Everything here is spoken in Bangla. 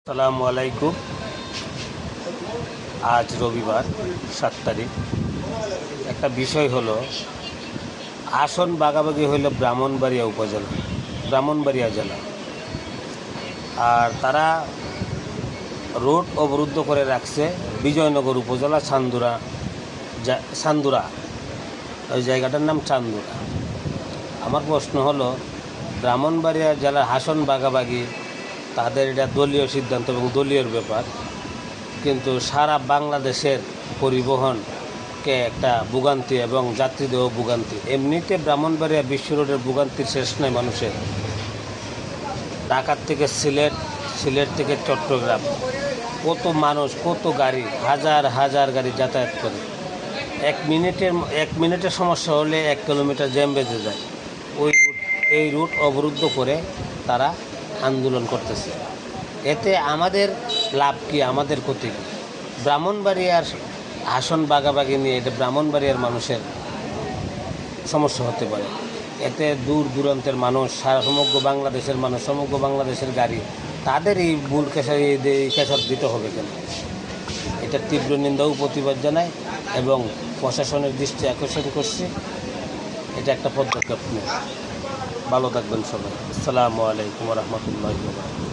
আসসালামু আলাইকুম। আজ রবিবার 7 তারিখ। একটা বিষয় হলো, আসন ভাগাভাগি হইল ব্রাহ্মণবাড়িয়া উপজেলা, ব্রাহ্মণবাড়িয়া জেলা। আর তারা রোড অবরুদ্ধ করে রাখছে বিজয়নগর উপজেলা চান্দুরা, ওই জায়গাটার নাম চান্দুরা। আমার প্রশ্ন হলো, ব্রাহ্মণবাড়িয়া জেলার আসন ভাগাভাগি তাদের এটা দলীয় সিদ্ধান্ত এবং দলীয় ব্যাপার, কিন্তু সারা বাংলাদেশের পরিবহনকে একটা ভোগান্তি এবং যাত্রীদেহ ভোগান্তি। এমনিতে ব্রাহ্মণবাড়িয়া বিশ্ব রোডের ভোগান্তির শেষ নয় মানুষের। ঢাকার থেকে সিলেট, সিলেট থেকে চট্টগ্রাম, কত মানুষ, কত গাড়ি, হাজার হাজার গাড়ি যাতায়াত করে। এক মিনিটের সমস্যা হলে 1 কিলোমিটার জ্যাম বেঁধে যায়। এই রুট অবরুদ্ধ করে তারা আন্দোলন করতেছে। এতে আমাদের লাভ কি, আমাদের ক্ষতি কী? ব্রাহ্মণবাড়িয়ার আসন ভাগাভাগি নিয়ে এটা ব্রাহ্মণবাড়িয়ার মানুষের সমস্যা হতে পারে। এতে দূর দূরান্তের মানুষ, সমগ্র বাংলাদেশের মানুষ, সমগ্র বাংলাদেশের গাড়ি, তাদের এই মূল কেশর দিতে হবে কেন? এটা তীব্র নিন্দা ও প্রতিবাদ জানাই এবং প্রশাসনের দৃষ্টি আকর্ষণ করছি। এটা একটা পদক্ষেপ নিয়ে। ভালো থাকবেন সবাই। আসসালামু আলাইকুম ওয়া রাহমাতুল্লাহি ওয়া বারাকাতুহু।